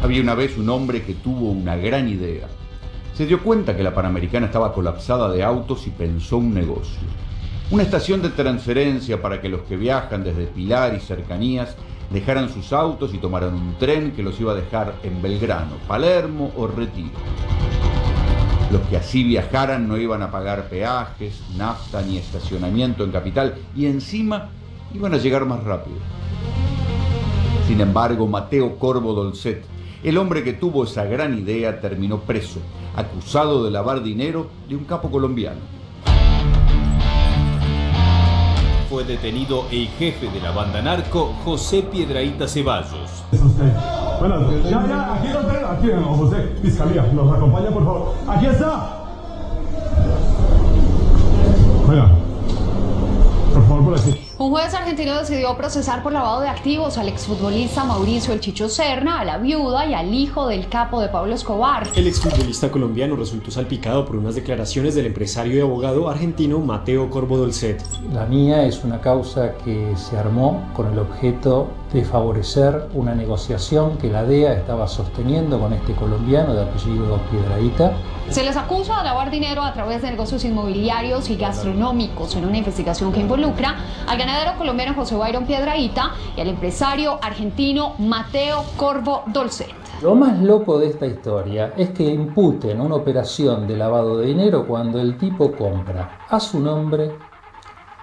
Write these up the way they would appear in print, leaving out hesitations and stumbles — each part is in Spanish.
Había una vez un hombre que tuvo una gran idea. Se dio cuenta que la Panamericana estaba colapsada de autos y pensó un negocio. Una estación de transferencia para que los que viajan desde Pilar y cercanías dejaran sus autos y tomaran un tren que los iba a dejar en Belgrano, Palermo o Retiro. Los que así viajaran no iban a pagar peajes, nafta ni estacionamiento en Capital y encima iban a llegar más rápido. Sin embargo, Mateo Corvo Dolcet, el hombre que tuvo esa gran idea, terminó preso, acusado de lavar dinero de un capo colombiano. Fue detenido el jefe de la banda narco, José Piedrahíta Ceballos. Es usted. Bueno, ya, aquí lo tengo, aquí, José, Fiscalía, nos acompaña, por favor. ¡Aquí está! Venga, por favor, por aquí. Un juez argentino decidió procesar por lavado de activos al exfutbolista Mauricio El Chicho Serna, a la viuda y al hijo del capo de Pablo Escobar. El exfutbolista colombiano resultó salpicado por unas declaraciones del empresario y abogado argentino Mateo Corvo Dolcet. La mía es una causa que se armó con el objeto de favorecer una negociación que la DEA estaba sosteniendo con este colombiano de apellido Piedrahíta. Se les acusa de lavar dinero a través de negocios inmobiliarios y gastronómicos en una investigación que involucra al ganadero colombiano José Byron Piedrahíta y al empresario argentino Mateo Corvo Dolcet. Lo más loco de esta historia es que imputen una operación de lavado de dinero cuando el tipo compra a su nombre,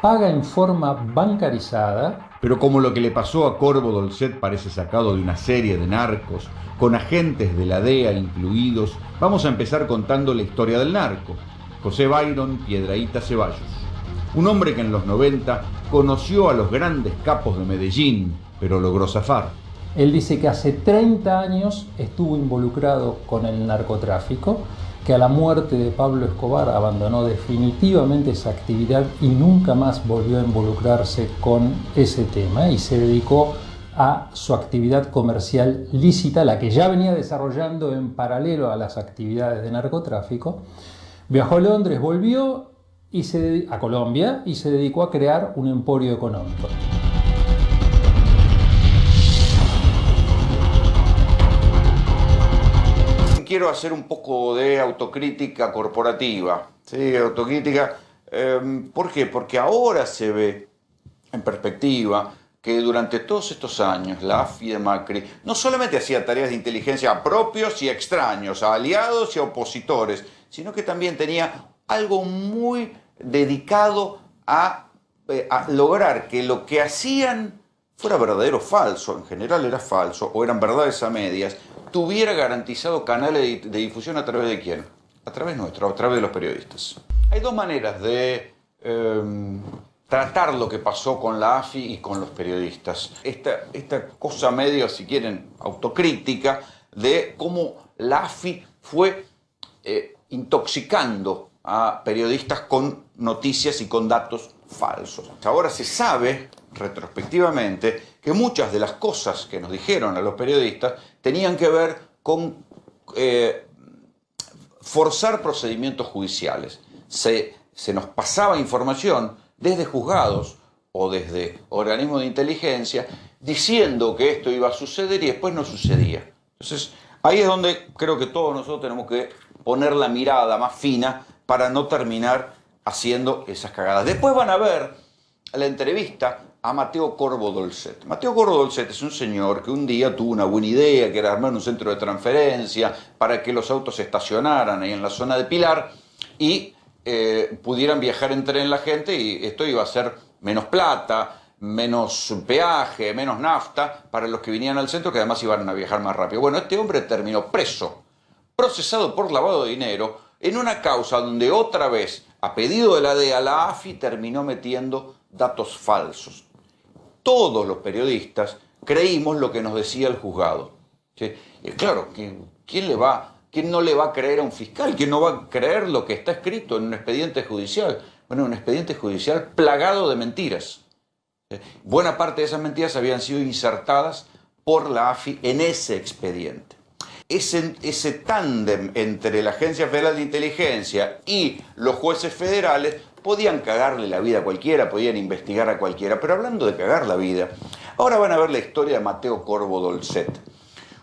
paga en forma bancarizada. Pero como lo que le pasó a Corvo Dolcet parece sacado de una serie de narcos, con agentes de la DEA incluidos, vamos a empezar contando la historia del narco. José Byron Piedrahíta Ceballos, un hombre que en los 90 conoció a los grandes capos de Medellín, pero logró zafar. Él dice que hace 30 años estuvo involucrado con el narcotráfico, que a la muerte de Pablo Escobar abandonó definitivamente esa actividad y nunca más volvió a involucrarse con ese tema y se dedicó a su actividad comercial lícita, la que ya venía desarrollando en paralelo a las actividades de narcotráfico. Viajó a Londres, volvió a Colombia y se dedicó a crear un emporio económico. Quiero hacer un poco de autocrítica corporativa, ¿sí? Autocrítica, ¿por qué? Porque ahora se ve en perspectiva que durante todos estos años la AFI de Macri no solamente hacía tareas de inteligencia a propios y a extraños, a aliados y a opositores, sino que también tenía algo muy dedicado a lograr que lo que hacían fuera verdadero o falso, en general era falso, o eran verdades a medias, tuviera garantizado canales de difusión a través de quién, a través nuestro, a través de los periodistas. Hay dos maneras de tratar lo que pasó con la AFI y con los periodistas. Esta cosa medio, si quieren, autocrítica de cómo la AFI fue intoxicando a periodistas con noticias y con datos falsos. Ahora se sabe, retrospectivamente, que muchas de las cosas que nos dijeron a los periodistas tenían que ver con forzar procedimientos judiciales. Se nos pasaba información desde juzgados o desde organismos de inteligencia diciendo que esto iba a suceder y después no sucedía. Entonces, ahí es donde creo que todos nosotros tenemos que poner la mirada más fina para no terminar haciendo esas cagadas. Después van a ver la entrevista a Mateo Corvo Dolcet. Mateo Corvo Dolcet es un señor que un día tuvo una buena idea, que era armar un centro de transferencia para que los autos se estacionaran ahí en la zona de Pilar y pudieran viajar en tren la gente, y esto iba a ser menos plata, menos peaje, menos nafta para los que vinieran al centro, que además iban a viajar más rápido. Bueno, este hombre terminó preso, procesado por lavado de dinero, en una causa donde otra vez, a pedido de la DEA, la AFI terminó metiendo datos falsos. Todos los periodistas creímos lo que nos decía el juzgado. ¿Sí? Y claro, ¿quién no le va a creer a un fiscal? ¿Quién no va a creer lo que está escrito en un expediente judicial? Bueno, un expediente judicial plagado de mentiras. Buena parte de esas mentiras habían sido insertadas por la AFI en ese expediente. Ese tándem entre la Agencia Federal de Inteligencia y los jueces federales podían cagarle la vida a cualquiera, podían investigar a cualquiera, pero hablando de cagar la vida, ahora van a ver la historia de Mateo Corvo Dolcet.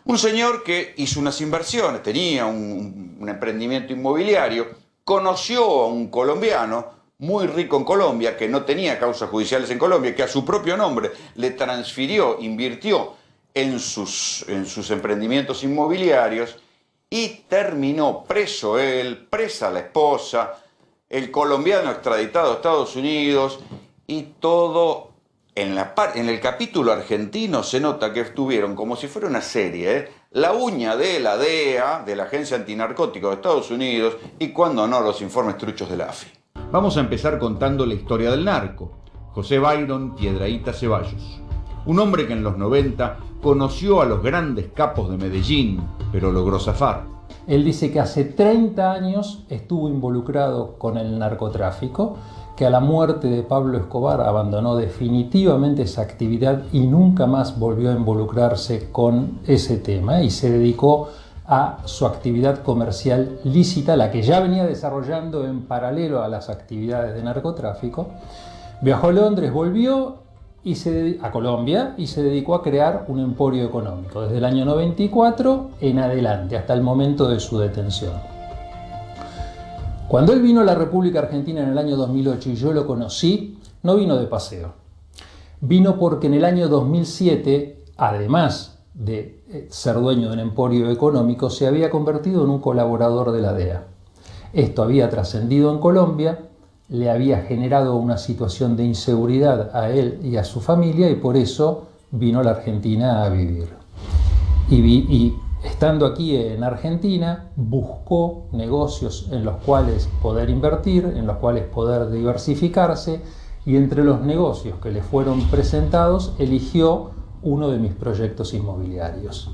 Un señor que hizo unas inversiones, tenía un emprendimiento inmobiliario, conoció a un colombiano muy rico en Colombia, que no tenía causas judiciales en Colombia, que a su propio nombre le transfirió, invirtió en sus emprendimientos inmobiliarios y terminó preso él, presa la esposa, el colombiano extraditado a Estados Unidos y todo. En el capítulo argentino se nota que estuvieron como si fuera una serie, la uña de la DEA, de la Agencia Antinarcótica de Estados Unidos, y cuando no, los informes truchos de la AFI. Vamos a empezar contando la historia del narco. José Byron Piedrahíta Ceballos. Un hombre que en los 90 conoció a los grandes capos de Medellín, pero logró zafar. Él dice que hace 30 años estuvo involucrado con el narcotráfico, que a la muerte de Pablo Escobar abandonó definitivamente esa actividad y nunca más volvió a involucrarse con ese tema y se dedicó a su actividad comercial lícita, la que ya venía desarrollando en paralelo a las actividades de narcotráfico. Viajó a Londres, volvió a Colombia y se dedicó a crear un emporio económico desde el año 94 en adelante, hasta el momento de su detención. Cuando él vino a la República Argentina en el año 2008 y yo lo conocí, no vino de paseo. Vino porque en el año 2007, además de ser dueño de un emporio económico, se había convertido en un colaborador de la DEA. Esto había trascendido en Colombia, le había generado una situación de inseguridad a él y a su familia y por eso vino a la Argentina a vivir. Y estando aquí en Argentina, buscó negocios en los cuales poder invertir, en los cuales poder diversificarse, y entre los negocios que le fueron presentados, eligió uno de mis proyectos inmobiliarios.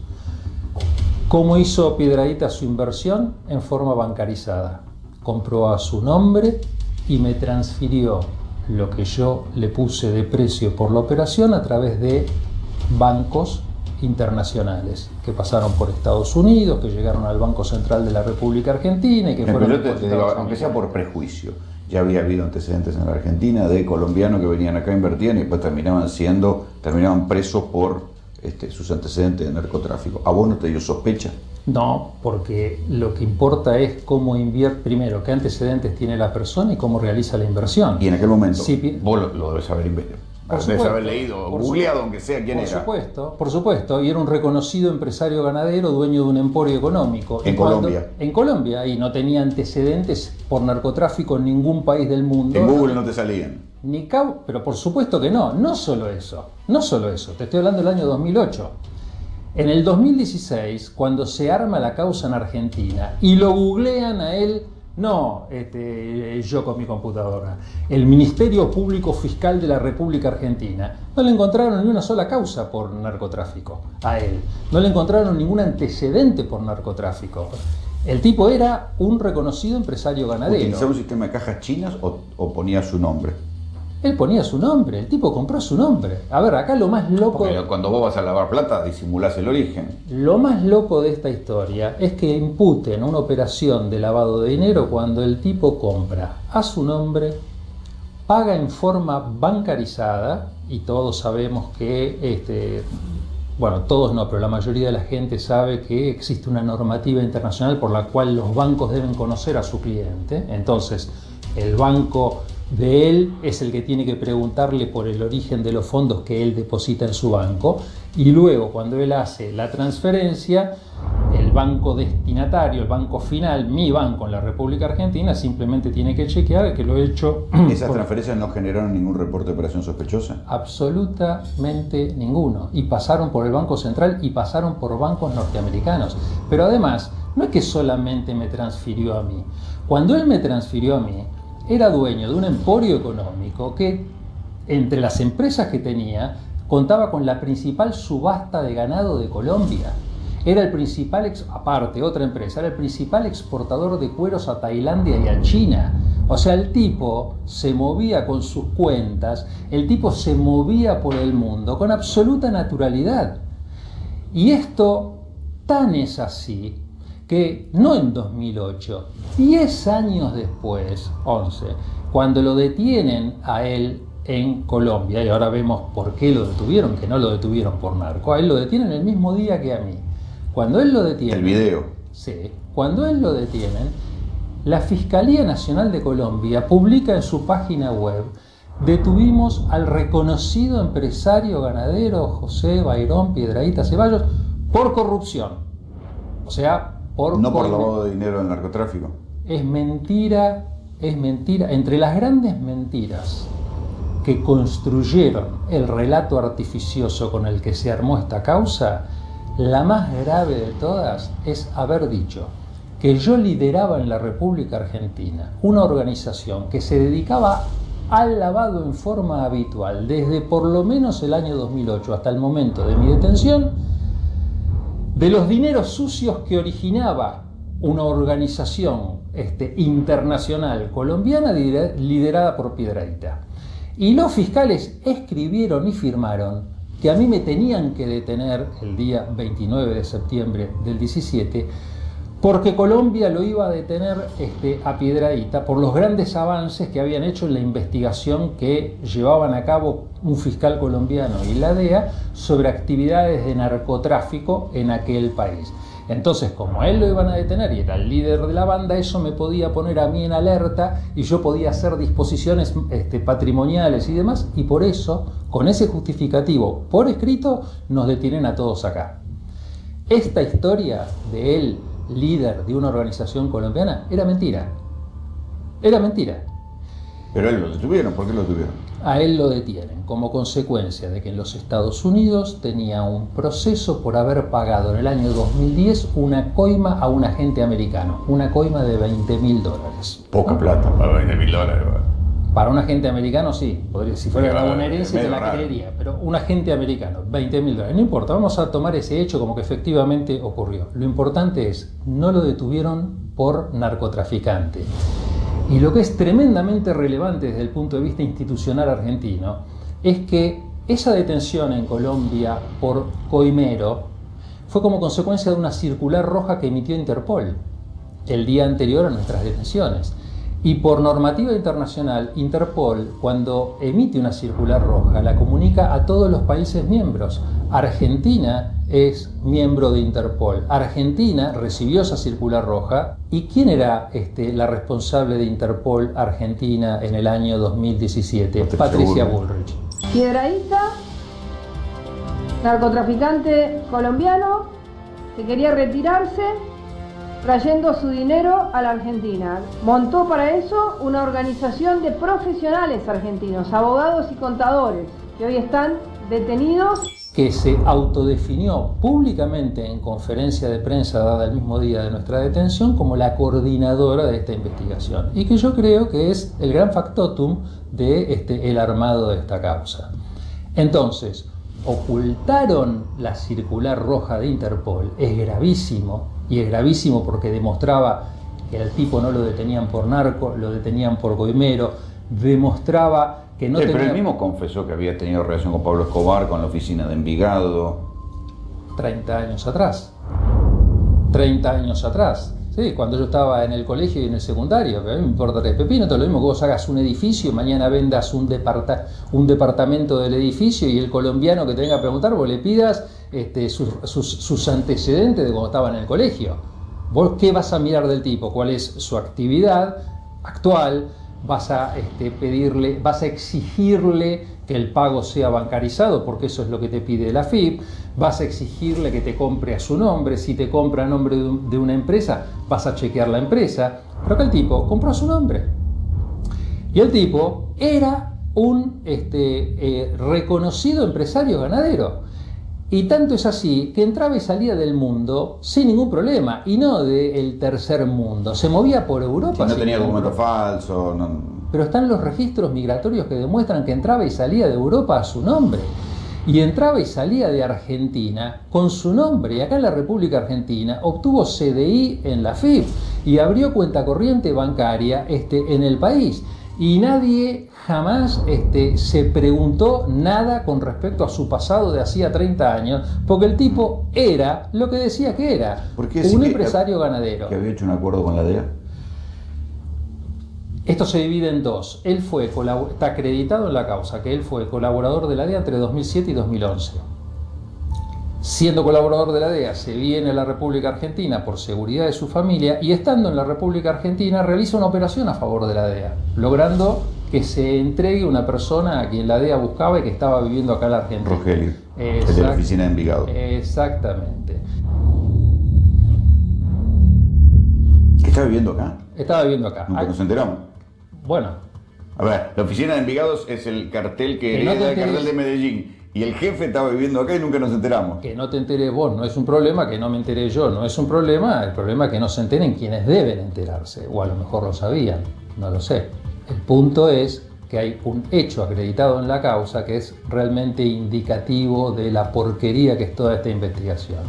¿Cómo hizo Piedrahíta su inversión? En forma bancarizada. Compró a su nombre y me transfirió lo que yo le puse de precio por la operación a través de bancos internacionales que pasaron por Estados Unidos, que llegaron al Banco Central de la República Argentina y que fueron depositados. Aunque sea por prejuicio, ya había habido antecedentes en la Argentina de colombianos que venían acá, invertían y después terminaban presos por sus antecedentes de narcotráfico. ¿A vos no te dio sospecha? No, porque lo que importa es cómo invierte, primero, qué antecedentes tiene la persona y cómo realiza la inversión. Y en aquel momento, vos lo debes haber debes haber leído, googleado, aunque sea quién era. Por supuesto, y era un reconocido empresario ganadero, dueño de un emporio económico. En Colombia. En Colombia, y no tenía antecedentes por narcotráfico en ningún país del mundo. En Google no te salían. Pero por supuesto que no, no solo eso, te estoy hablando del año 2008. En el 2016, cuando se arma la causa en Argentina y lo googlean a él, no yo con mi computadora, el Ministerio Público Fiscal de la República Argentina, no le encontraron ni una sola causa por narcotráfico a él, no le encontraron ningún antecedente por narcotráfico. El tipo era un reconocido empresario ganadero. ¿Utilizaba un sistema de cajas chinas o ponía su nombre? Él ponía su nombre, el tipo compró su nombre. A ver, acá lo más loco... Porque cuando vos vas a lavar plata disimulás el origen. Lo más loco de esta historia es que imputen una operación de lavado de dinero cuando el tipo compra a su nombre, paga en forma bancarizada, y todos sabemos que... bueno, todos no, pero la mayoría de la gente sabe que existe una normativa internacional por la cual los bancos deben conocer a su cliente. Entonces, el banco de él es el que tiene que preguntarle por el origen de los fondos que él deposita en su banco, y luego cuando él hace la transferencia, el banco destinatario, el banco final, mi banco en la República Argentina, simplemente tiene que chequear que lo he hecho. ¿Esas transferencias no generaron ningún reporte de operación sospechosa? Absolutamente ninguno, y pasaron por el Banco Central y pasaron por bancos norteamericanos. Pero además, no es que solamente me transfirió a mí. Cuando él me transfirió a mí, era dueño de un emporio económico que, entre las empresas que tenía, contaba con la principal subasta de ganado de Colombia. Era el principal, aparte, otra empresa, era el principal exportador de cueros a Tailandia y a China. O sea, el tipo se movía con sus cuentas, el tipo se movía por el mundo con absoluta naturalidad. Y esto tan es así que no en 2008, 10 años después, 11, cuando lo detienen a él en Colombia, y ahora vemos por qué lo detuvieron, que no lo detuvieron por narco, a él lo detienen el mismo día que a mí. Cuando él lo detienen... El video. Sí. Cuando él lo detienen, la Fiscalía Nacional de Colombia publica en su página web: detuvimos al reconocido empresario ganadero José Bayrón Piedrahíta Ceballos por corrupción. O sea, No por lavado de dinero del narcotráfico. Es mentira, es mentira. Entre las grandes mentiras que construyeron el relato artificioso con el que se armó esta causa, la más grave de todas es haber dicho que yo lideraba en la República Argentina una organización que se dedicaba al lavado en forma habitual desde por lo menos el año 2008 hasta el momento de mi detención, de los dineros sucios que originaba una organización internacional colombiana liderada por Piedrahíta. Y los fiscales escribieron y firmaron que a mí me tenían que detener el día 29 de septiembre del 17, porque Colombia lo iba a detener a Piedrahíta por los grandes avances que habían hecho en la investigación que llevaban a cabo un fiscal colombiano y la DEA sobre actividades de narcotráfico en aquel país. Entonces, como a él lo iban a detener y era el líder de la banda, eso me podía poner a mí en alerta y yo podía hacer disposiciones patrimoniales y demás, y por eso, con ese justificativo por escrito, nos detienen a todos acá. Esta historia de él, líder de una organización colombiana, era mentira. Era mentira. Pero él lo detuvieron. ¿Por qué lo detuvieron? A él lo detienen como consecuencia de que en los Estados Unidos tenía un proceso por haber pagado en el año 2010 una coima a un agente americano, una coima de $20.000. Poca plata para $20.000. Para un agente americano sí, si fuera una bonaerense te la raro. creería, pero un agente americano, $20.000, no importa, vamos a tomar ese hecho como que efectivamente ocurrió. Lo importante es, no lo detuvieron por narcotraficante. Y lo que es tremendamente relevante desde el punto de vista institucional argentino es que esa detención en Colombia por coimero fue como consecuencia de una circular roja que emitió Interpol el día anterior a nuestras detenciones. Y por normativa internacional, Interpol, cuando emite una circular roja, la comunica a todos los países miembros. Argentina es miembro de Interpol. Argentina recibió esa circular roja. ¿Y quién era la responsable de Interpol Argentina en el año 2017? Patricia Bullrich. Piedrahíta, narcotraficante colombiano, que quería retirarse trayendo su dinero a la Argentina. Montó para eso una organización de profesionales argentinos, abogados y contadores, que hoy están detenidos. Que se autodefinió públicamente en conferencia de prensa dada el mismo día de nuestra detención como la coordinadora de esta investigación, y que yo creo que es el gran factotum de el armado de esta causa. Entonces, ocultaron la circular roja de Interpol, es gravísimo, y es gravísimo porque demostraba que al tipo no lo detenían por narco, lo detenían por coimero, demostraba que no tenía... Pero él mismo confesó que había tenido relación con Pablo Escobar, con la oficina de Envigado. 30 años atrás. 30 años atrás. Sí, cuando yo estaba en el colegio y en el secundario, que a mí me importa tres pepinos, todo lo mismo que vos hagas un edificio y mañana vendas un departamento del edificio y el colombiano que te venga a preguntar, vos le pidas sus antecedentes de cuando estaba en el colegio. ¿Vos qué vas a mirar del tipo? ¿Cuál es su actividad actual? Vas a pedirle, vas a exigirle que el pago sea bancarizado, porque eso es lo que te pide la AFIP. Vas a exigirle que te compre a su nombre. Si te compra a nombre de una empresa, vas a chequear la empresa. Pero que el tipo compró a su nombre. Y el tipo era un reconocido empresario ganadero. Y tanto es así que entraba y salía del mundo sin ningún problema, y no del tercer mundo. Se movía por Europa. Si no tenía documento falso. No... Pero están los registros migratorios que demuestran que entraba y salía de Europa a su nombre. Y entraba y salía de Argentina con su nombre. Y acá en la República Argentina obtuvo CDI en la AFIP y abrió cuenta corriente bancaria en el país. Y nadie jamás se preguntó nada con respecto a su pasado de hacía 30 años, porque el tipo era lo que decía que era, un empresario ganadero. ¿Que había hecho un acuerdo con la DEA? Esto se divide en dos. Él está acreditado en la causa que él fue colaborador de la DEA entre 2007 y 2011. Siendo colaborador de la DEA, se viene a la República Argentina por seguridad de su familia y estando en la República Argentina realiza una operación a favor de la DEA, logrando que se entregue una persona a quien la DEA buscaba y que estaba viviendo acá en la Argentina. Rogelio, el de la oficina de Envigado. Exactamente. ¿Qué está viviendo acá? Estaba viviendo acá. Nunca nos enteramos. Bueno. A ver, la oficina de Envigados es el cartel que no hereda el cartel de Medellín. Y el jefe estaba viviendo acá y nunca nos enteramos. Que no te enteres vos no es un problema, que no me enteré yo no es un problema, el problema es que no se enteren quienes deben enterarse, o a lo mejor lo sabían, no lo sé. El punto es que hay un hecho acreditado en la causa que es realmente indicativo de la porquería que es toda esta investigación.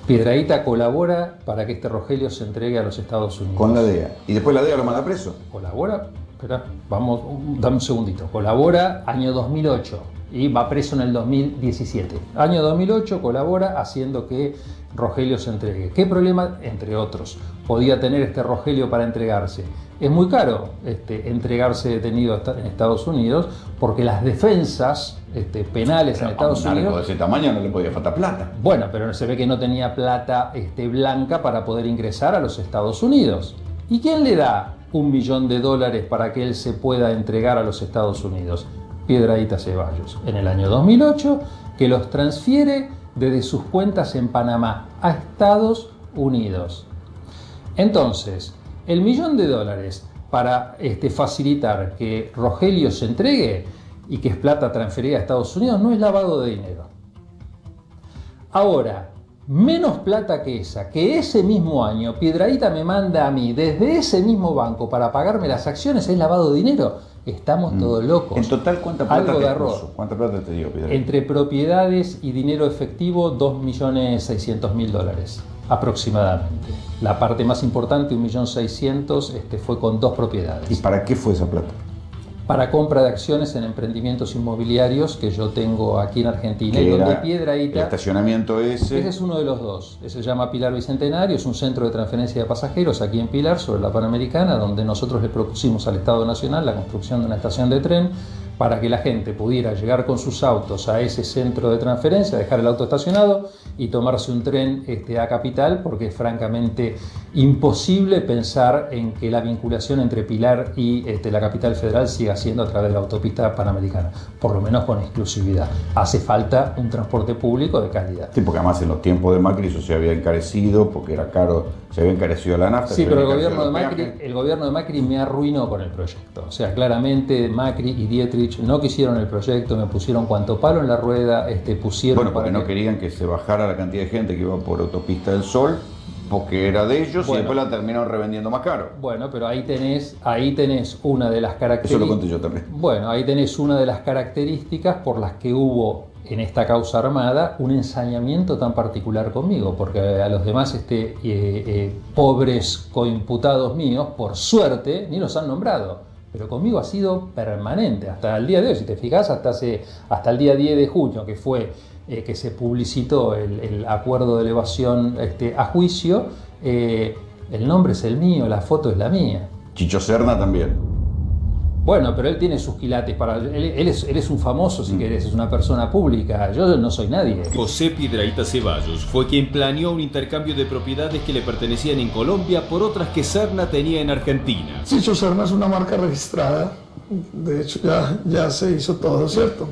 Piedrahíta colabora para que este Rogelio se entregue a los Estados Unidos. Con la DEA. ¿Y después la DEA lo manda preso? Colabora, espera, vamos, dame un segundito. Colabora año 2008. Y va preso en el 2017. Año 2008 colabora haciendo que Rogelio se entregue. ¿Qué problema, entre otros, podía tener este Rogelio para entregarse? Es muy caro entregarse detenido en Estados Unidos porque las defensas penales en Estados Unidos... de ese tamaño no le podía faltar plata. Bueno, pero se ve que no tenía plata blanca para poder ingresar a los Estados Unidos. ¿Y quién le da $1 millón para que él se pueda entregar a los Estados Unidos? Piedrahíta Ceballos, en el año 2008, que los transfiere desde sus cuentas en Panamá a Estados Unidos. Entonces, el $1 millón para facilitar que Rogelio se entregue y que es plata transferida a Estados Unidos no es lavado de dinero. Ahora, menos plata que esa, que ese mismo año Piedrahíta me manda a mí desde ese mismo banco para pagarme las acciones, ¿es lavado de dinero? Estamos todos locos. En total, ¿cuánta plata Algo te de arroz. puso? ¿Cuánta plata te dio Piedrahíta? Entre propiedades y dinero efectivo, $2.600.000 aproximadamente. La parte más importante, $1.600.000, fue con 2 propiedades. ¿Y para qué fue esa plata? Para compra de acciones en emprendimientos inmobiliarios que yo tengo aquí en Argentina, y donde Piedrahíta... El estacionamiento ese... Ese es uno de los dos. Ese se llama Pilar Bicentenario, es un centro de transferencia de pasajeros aquí en Pilar, sobre la Panamericana, donde nosotros le propusimos al Estado Nacional la construcción de una estación de tren para que la gente pudiera llegar con sus autos a ese centro de transferencia, dejar el auto estacionado y tomarse un tren a Capital, porque es francamente imposible pensar en que la vinculación entre Pilar y la capital federal siga siendo a través de la autopista Panamericana, por lo menos con exclusividad. Hace falta un transporte público de calidad. Sí, porque además en los tiempos de Macri eso se había encarecido, porque era caro, se había encarecido la nafta. Sí, pero el gobierno de Macri me arruinó con el proyecto. O sea, claramente Macri y Dietrich no quisieron el proyecto, me pusieron cuanto palo en la rueda, pusieron... Bueno, porque no querían que se bajara la cantidad de gente que iba por Autopista del Sol, porque era de ellos, y después la terminaron revendiendo más caro. Bueno, pero ahí tenés una de las características... Eso lo conté yo también. Bueno, ahí tenés una de las características por las que hubo en esta causa armada un ensañamiento tan particular conmigo, porque a los demás pobres coimputados míos, por suerte, ni los han nombrado. Pero conmigo ha sido permanente, hasta el día de hoy. Si te fijas, hasta el día 10 de junio, que fue que se publicitó el acuerdo de elevación a juicio, el nombre es el mío, la foto es la mía. Chicho Serna también. Bueno, pero él tiene sus quilates él es un famoso, si querés, es una persona pública. Yo no soy nadie. José Piedrahíta Ceballos fue quien planeó un intercambio de propiedades que le pertenecían en Colombia por otras que Serna tenía en Argentina. Chicho Serna es una marca registrada, de hecho ya se hizo todo, ¿cierto?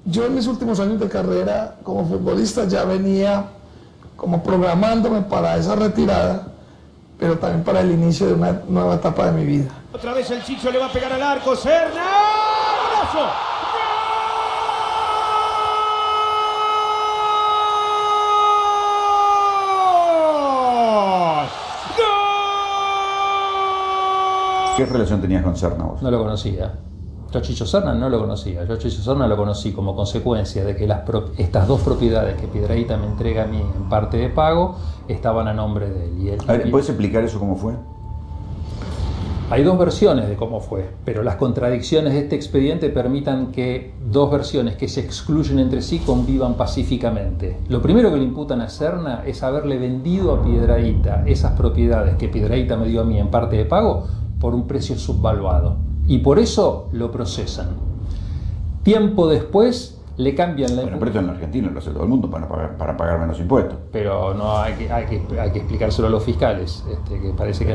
Yo en mis últimos años de carrera como futbolista ya venía como programándome para esa retirada, pero también para el inicio de una nueva etapa de mi vida. Otra vez el Chicho le va a pegar al arco, Serna. ¡Golazo! ¡Gol! ¿Qué relación tenías con Serna vos? No lo conocía. Yo a Chicho Serna no lo conocía. Yo a Chicho Serna lo conocí como consecuencia de que estas 2 propiedades que Piedrahíta me entrega a mí en parte de pago estaban a nombre de él. A ver, ¿puedes explicar eso cómo fue? Hay 2 versiones de cómo fue, pero las contradicciones de este expediente permitan que 2 versiones que se excluyen entre sí convivan pacíficamente. Lo primero que le imputan a Serna es haberle vendido a Piedrahíta esas propiedades que Piedrahíta me dio a mí en parte de pago por un precio subvaluado. Y por eso lo procesan. Tiempo después le cambian la... Bueno, pero esto en la Argentina lo hace todo el mundo para pagar menos impuestos. Pero no hay que explicárselo a los fiscales, que parece que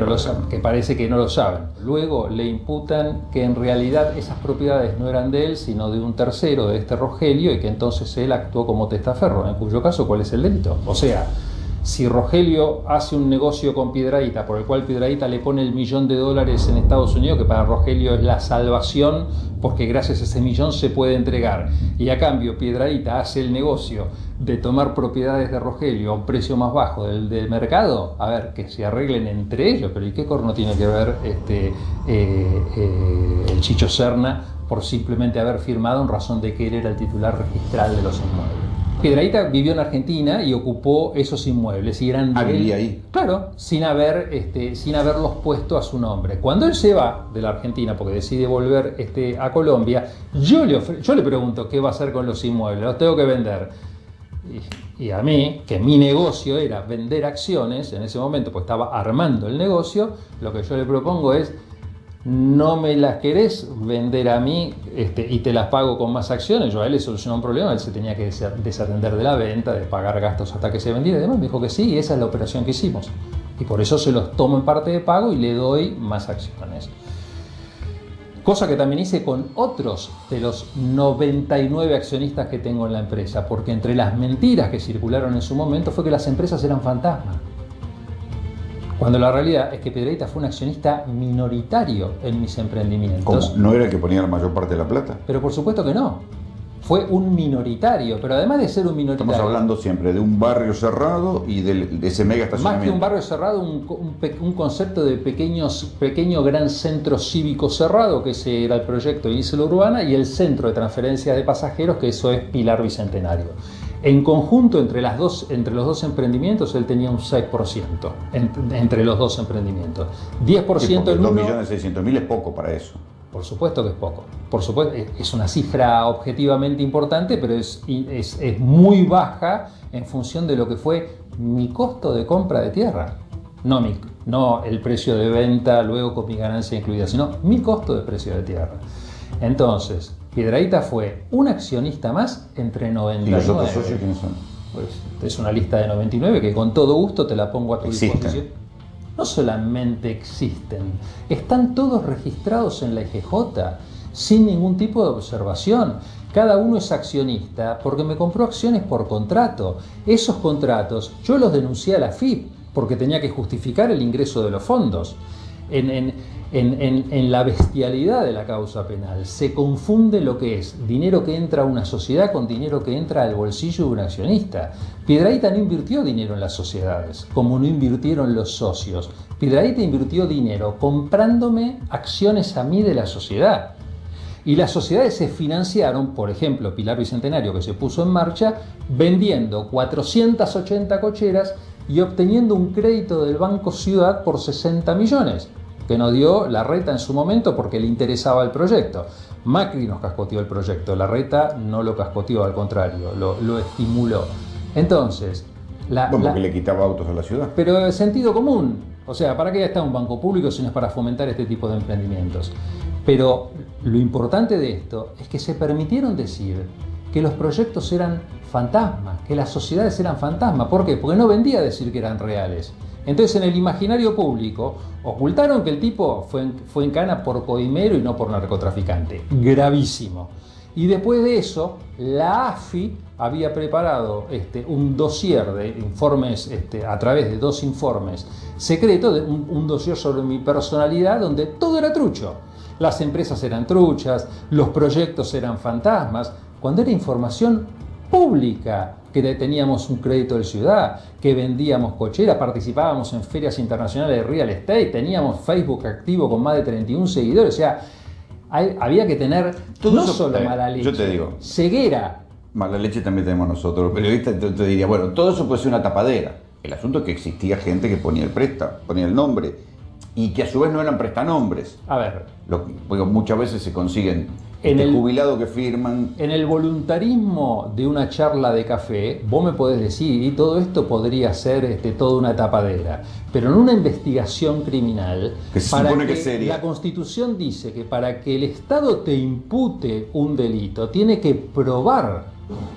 no lo saben. Luego le imputan que en realidad esas propiedades no eran de él, sino de un tercero, de este Rogelio, y que entonces él actuó como testaferro, en cuyo caso, ¿cuál es el delito? O sea, si Rogelio hace un negocio con Piedrahíta, por el cual Piedrahíta le pone $1 millón en Estados Unidos, que para Rogelio es la salvación, porque gracias a ese millón se puede entregar, y a cambio Piedrahíta hace el negocio de tomar propiedades de Rogelio a un precio más bajo del mercado, a ver, que se arreglen entre ellos. Pero ¿y qué corno tiene que ver el Chicho Serna por simplemente haber firmado en razón de que él era el titular registral de los inmuebles? Piedrahíta vivió en Argentina y ocupó esos inmuebles y eran de él, vivía ahí. Claro, sin haberlos puesto a su nombre. Cuando él se va de la Argentina porque decide volver a Colombia, yo le pregunto qué va a hacer con los inmuebles. Los tengo que vender. Y a mí, que mi negocio era vender acciones, en ese momento pues estaba armando el negocio, lo que yo le propongo es: no me las querés vender a mí y te las pago con más acciones. Yo a él le solucionó un problema, él se tenía que desatender de la venta, de pagar gastos hasta que se vendiera y demás. Me dijo que sí, y esa es la operación que hicimos. Y por eso se los tomo en parte de pago y le doy más acciones. Cosa que también hice con otros de los 99 accionistas que tengo en la empresa, porque entre las mentiras que circularon en su momento fue que las empresas eran fantasmas. Cuando la realidad es que Piedrahíta fue un accionista minoritario en mis emprendimientos. ¿Cómo? ¿No era el que ponía la mayor parte de la plata? Pero por supuesto que no. Fue un minoritario, pero además de ser un minoritario... Estamos hablando siempre de un barrio cerrado y de ese mega estacionamiento. Más que un barrio cerrado, un concepto de pequeño gran centro cívico cerrado, que ese era el proyecto de Isla Urbana, y el centro de transferencias de pasajeros, que eso es Pilar Bicentenario. En conjunto, entre los dos emprendimientos, él tenía un 6% entre los dos emprendimientos. 10% en uno... 2.600.000 es poco para eso. Por supuesto que es poco. Por supuesto, es una cifra objetivamente importante, pero es muy baja en función de lo que fue mi costo de compra de tierra. No el precio de venta luego con mi ganancia incluida, sino mi costo de precio de tierra. Entonces, Piedrahíta fue un accionista más entre 99. ¿Y los otros socios quiénes son? Pues es una lista de 99 que con todo gusto te la pongo a tu disposición. No solamente existen, están todos registrados en la IGJ, sin ningún tipo de observación. Cada uno es accionista porque me compró acciones por contrato. Esos contratos yo los denuncié a la AFIP porque tenía que justificar el ingreso de los fondos. En la bestialidad de la causa penal se confunde lo que es dinero que entra a una sociedad con dinero que entra al bolsillo de un accionista. Piedrahíta no invirtió dinero en las sociedades, como no invirtieron los socios. Piedrahíta invirtió dinero comprándome acciones a mí de la sociedad. Y las sociedades se financiaron, por ejemplo, Pilar Bicentenario, que se puso en marcha, vendiendo 480 cocheras y obteniendo un crédito del Banco Ciudad por 60 millones. Que nos dio Larreta en su momento porque le interesaba el proyecto. Macri nos cascoteó el proyecto, Larreta no lo cascoteó, al contrario, lo estimuló. Entonces... porque le quitaba autos a la ciudad. Pero de sentido común. O sea, ¿para qué está un banco público si no es para fomentar este tipo de emprendimientos? Pero lo importante de esto es que se permitieron decir que los proyectos eran fantasmas, que las sociedades eran fantasmas. ¿Por qué? Porque no vendía decir que eran reales. Entonces, en el imaginario público, ocultaron que el tipo fue en cana por coimero y no por narcotraficante. Gravísimo. Y después de eso, la AFI había preparado un dossier de informes, a través de 2 informes secretos, un dossier sobre mi personalidad, donde todo era trucho. Las empresas eran truchas, los proyectos eran fantasmas, cuando era información pública, que teníamos un crédito de ciudad, que vendíamos cocheras, participábamos en ferias internacionales de real estate, teníamos Facebook activo con más de 31 seguidores, o sea, había que tener todo no solo mala leche, yo te digo, ceguera. Mala leche también tenemos nosotros, los periodistas. Te diría, bueno, todo eso puede ser una tapadera. El asunto es que existía gente que ponía el ponía el nombre, y que a su vez no eran prestanombres. A ver. Porque muchas veces se consiguen jubilados que firman. En el voluntarismo de una charla de café, vos me podés decir, y todo esto podría ser toda una tapadera. Pero en una investigación criminal, que se supone que es seria, la Constitución dice que para que el Estado te impute un delito, tiene que probar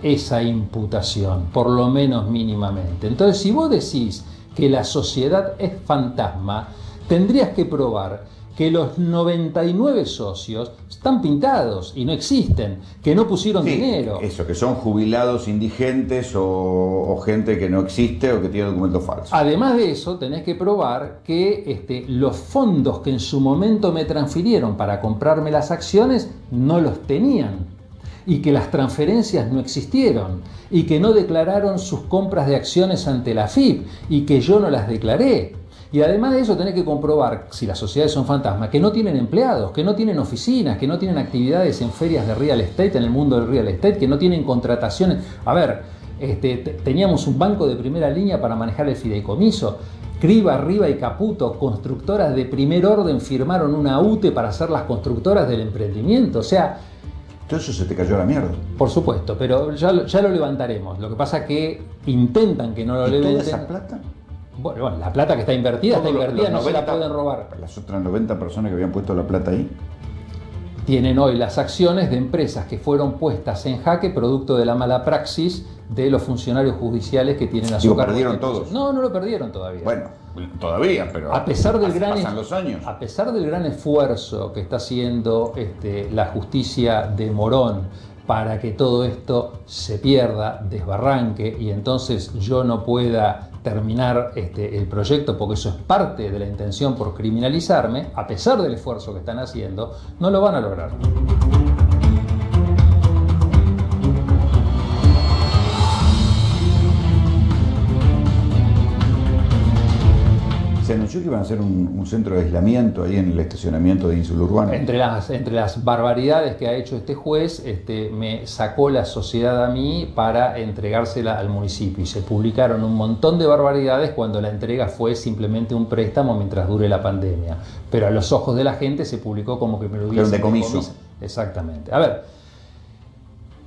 esa imputación, por lo menos mínimamente. Entonces, si vos decís que la sociedad es fantasma, tendrías que probar que los 99 socios están pintados y no existen, que no pusieron dinero. Eso, que son jubilados indigentes o gente que no existe o que tiene documentos falsos. Además de eso, tenés que probar que los fondos que en su momento me transfirieron para comprarme las acciones no los tenían, y que las transferencias no existieron, y que no declararon sus compras de acciones ante la AFIP, y que yo no las declaré. Y además de eso tenés que comprobar, si las sociedades son fantasmas, que no tienen empleados, que no tienen oficinas, que no tienen actividades en ferias de real estate, en el mundo del real estate, que no tienen contrataciones. A ver, teníamos un banco de primera línea para manejar el fideicomiso. Criba, Riva y Caputo, constructoras de primer orden, firmaron una UTE para ser las constructoras del emprendimiento. O sea, todo eso se te cayó a la mierda. Por supuesto, pero ya lo levantaremos. Lo que pasa es que intentan que no lo levanten. ¿Toda esa plata? Bueno, la plata que está invertida, no se la pueden robar. Las otras 90 personas que habían puesto la plata ahí tienen hoy las acciones de empresas que fueron puestas en jaque producto de la mala praxis de los funcionarios judiciales que tienen a su cargo. ¿Perdieron todos? No lo perdieron todavía. Bueno, todavía, pero a pesar del pasan los años. A pesar del gran esfuerzo que está haciendo la justicia de Morón para que todo esto se pierda, desbarranque, y entonces yo no pueda terminar el proyecto, porque eso es parte de la intención por criminalizarme, a pesar del esfuerzo que están haciendo, no lo van a lograr. Se anunció que iban a hacer un centro de aislamiento ahí en el estacionamiento de Ínsula Urbana. Entre las barbaridades que ha hecho este juez, me sacó la sociedad a mí para entregársela al municipio, y se publicaron un montón de barbaridades cuando la entrega fue simplemente un préstamo mientras dure la pandemia. Pero a los ojos de la gente se publicó como que me lo hubiesen decomiso. Exactamente. A ver,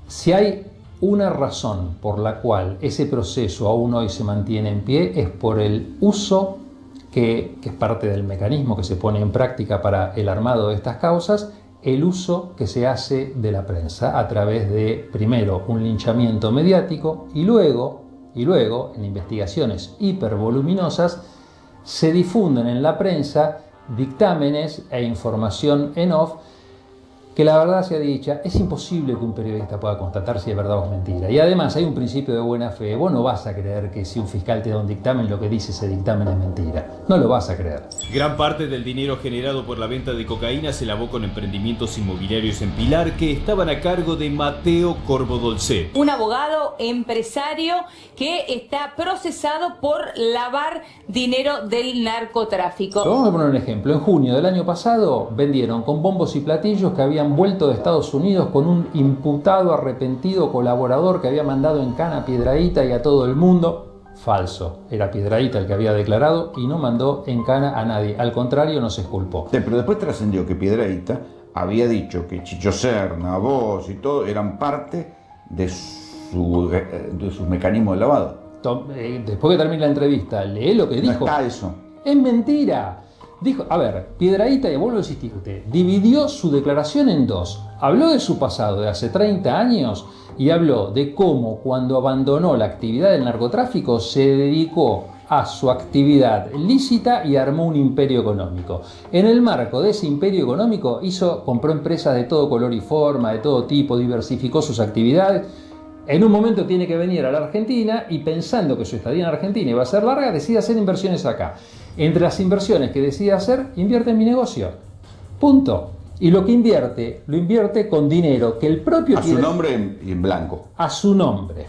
si hay una razón por la cual ese proceso aún hoy se mantiene en pie, es por el uso que es parte del mecanismo que se pone en práctica para el armado de estas causas, el uso que se hace de la prensa a través de, primero, un linchamiento mediático, y luego, en investigaciones hipervoluminosas, se difunden en la prensa dictámenes e información en off que, la verdad sea dicha, es imposible que un periodista pueda constatar si es verdad o es mentira. Y además hay un principio de buena fe. Vos no vas a creer que si un fiscal te da un dictamen, lo que dice ese dictamen es mentira. No lo vas a creer. Gran parte del dinero generado por la venta de cocaína se lavó con emprendimientos inmobiliarios en Pilar que estaban a cargo de Mateo Corvo Dolcet. Un abogado empresario que está procesado por lavar dinero del narcotráfico. Vamos a poner un ejemplo. En junio del año pasado vendieron con bombos y platillos que habían vuelto de Estados Unidos con un imputado arrepentido colaborador que había mandado en cana a Piedrahíta y a todo el mundo. Falso. Era Piedrahíta el que había declarado y no mandó en cana a nadie. Al contrario, nos exculpó. Sí, pero después trascendió que Piedrahíta había dicho que Chicho Serna, vos y todo eran parte de sus mecanismos de lavado. Después que termine la entrevista, lee lo que dijo. No está eso. Es mentira. Dijo, a ver, Piedrahíta, y vuelvo a insistirte, dividió su declaración en dos. Habló de su pasado de hace 30 años y habló de cómo, cuando abandonó la actividad del narcotráfico, se dedicó a su actividad lícita y armó un imperio económico. En el marco de ese imperio económico compró empresas de todo color y forma, de todo tipo, diversificó sus actividades. En un momento tiene que venir a la Argentina y, pensando que su estadía en Argentina iba a ser larga, decide hacer inversiones acá. Entre las inversiones que decide hacer, invierte en mi negocio. Punto. Y lo que invierte, lo invierte con dinero que el propio... A su nombre y en blanco. A su nombre,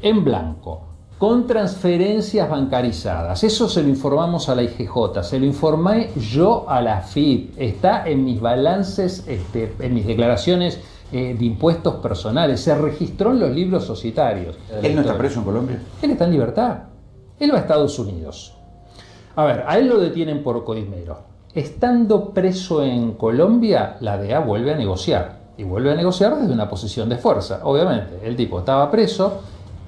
en blanco, con transferencias bancarizadas. Eso se lo informamos a la IGJ, se lo informé yo a la AFIP. Está en mis balances, en mis declaraciones de impuestos personales. Se registró en los libros societarios. ¿Él no está preso en Colombia? Él está en libertad. Él va a Estados Unidos. A ver, a él lo detienen por coimero. Estando preso en Colombia, la DEA vuelve a negociar. Y vuelve a negociar desde una posición de fuerza. Obviamente, el tipo estaba preso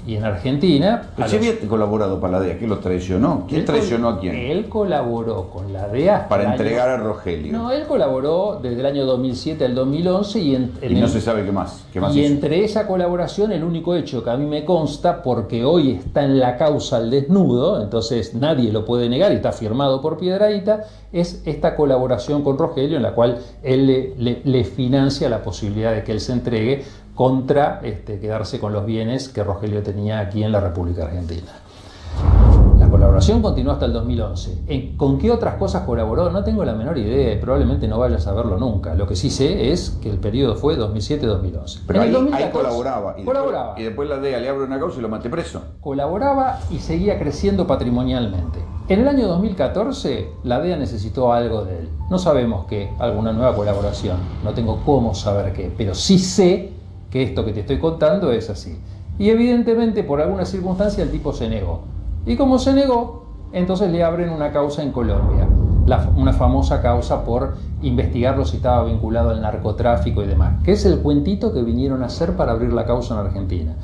Y en Argentina... Pero si había colaborado para la DEA, ¿qué lo traicionó? ¿Quién traicionó a quién? Él colaboró con la DEA... Para entregar a Rogelio. No, él colaboró desde el año 2007 al 2011 y no se sabe qué más y hizo. Entre esa colaboración, el único hecho que a mí me consta, porque hoy está en la causa al desnudo, entonces nadie lo puede negar y está firmado por Piedrahíta, es esta colaboración con Rogelio en la cual él le financia la posibilidad de que él se entregue contra quedarse con los bienes que Rogelio tenía aquí en la República Argentina. La colaboración continuó hasta el 2011. ¿Con qué otras cosas colaboró? No tengo la menor idea y probablemente no vaya a saberlo nunca. Lo que sí sé es que el periodo fue 2007-2011. Pero ahí 2014, colaboraba. Y después la DEA le abre una causa y lo mete preso. Colaboraba y seguía creciendo patrimonialmente. En el año 2014 la DEA necesitó algo de él. No sabemos qué, alguna nueva colaboración. No tengo cómo saber qué, pero sí sé que esto que te estoy contando es así. Y evidentemente por alguna circunstancia el tipo se negó. Y como se negó, entonces le abren una causa en Colombia. Una famosa causa por investigarlo si estaba vinculado al narcotráfico y demás. Que es el cuentito que vinieron a hacer para abrir la causa en Argentina.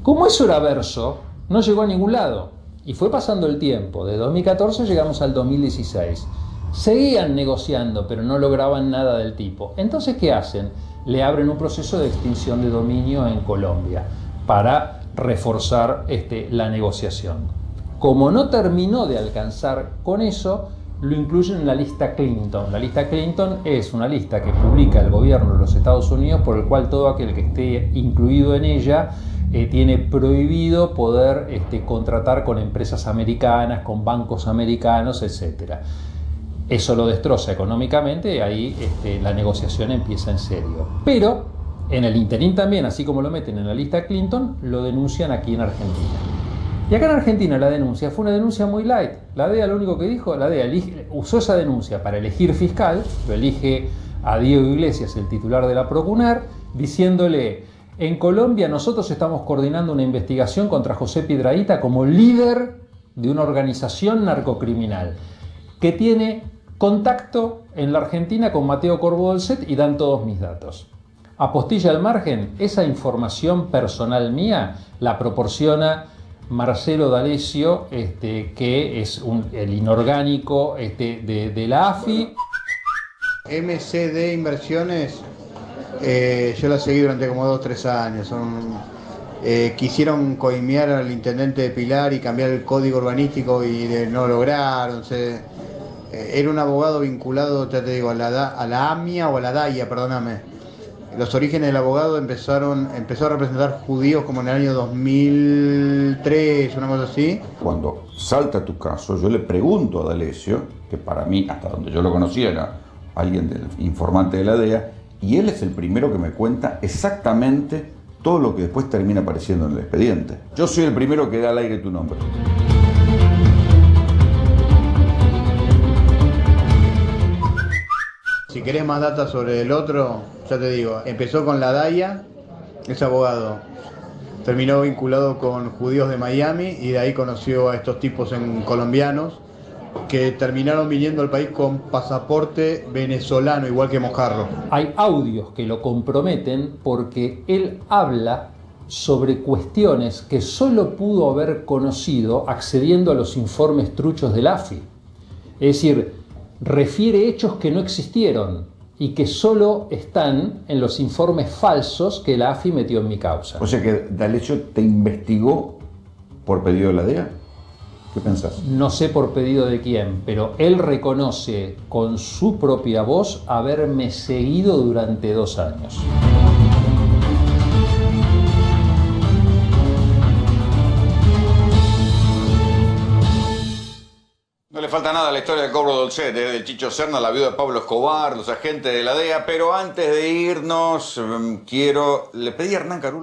Como eso era verso, no llegó a ningún lado. Y fue pasando el tiempo. De 2014 llegamos al 2016. Seguían negociando, pero no lograban nada del tipo. Entonces, ¿qué hacen? Le abren un proceso de extinción de dominio en Colombia para reforzar la negociación. Como no terminó de alcanzar con eso, lo incluyen en la lista Clinton. La lista Clinton es una lista que publica el gobierno de los Estados Unidos por el cual todo aquel que esté incluido en ella tiene prohibido poder contratar con empresas americanas, con bancos americanos, etc. Eso lo destroza económicamente y ahí la negociación empieza en serio. Pero en el interín también, así como lo meten en la lista Clinton, lo denuncian aquí en Argentina. Y acá en Argentina la denuncia fue una denuncia muy light. La DEA lo único que dijo, la DEA usó esa denuncia para elegir fiscal, lo elige a Diego Iglesias, el titular de la Procunar, diciéndole: en Colombia nosotros estamos coordinando una investigación contra José Piedrahíta como líder de una organización narcocriminal que tiene contacto en la Argentina con Mateo Corvo Dolcet y dan todos mis datos. Apostilla al margen, esa información personal mía la proporciona Marcelo D'Alessio, que es el inorgánico de la AFI. MCD Inversiones, yo la seguí durante como 2 o 3 años. Quisieron coimear al intendente de Pilar y cambiar el código urbanístico y no lograron. Era un abogado vinculado, ya te digo, a la AMIA o a la DAIA, perdóname. Los orígenes del abogado empezó a representar judíos como en el año 2003, una cosa así. Cuando salta tu caso, yo le pregunto a D'Alessio, que para mí, hasta donde yo lo conocía, era alguien del informante de la DEA, y él es el primero que me cuenta exactamente todo lo que después termina apareciendo en el expediente. Yo soy el primero que da al aire tu nombre. Si querés más data sobre el otro, ya te digo, empezó con la DAIA, es abogado, terminó vinculado con judíos de Miami y de ahí conoció a estos tipos colombianos que terminaron viniendo al país con pasaporte venezolano, igual que Mojarro. Hay audios que lo comprometen porque él habla sobre cuestiones que solo pudo haber conocido accediendo a los informes truchos del AFI. Es decir, refiere hechos que no existieron y que solo están en los informes falsos que la AFI metió en mi causa. O sea que D'Alessio te investigó por pedido de la DEA. ¿Qué pensás? No sé por pedido de quién, pero él reconoce con su propia voz haberme seguido durante 2 años. No le falta nada a la historia de Corvo Dolcet, del Chicho Serna, la viuda de Pablo Escobar, los agentes de la DEA, pero antes de irnos, le pedí a Hernán Carulla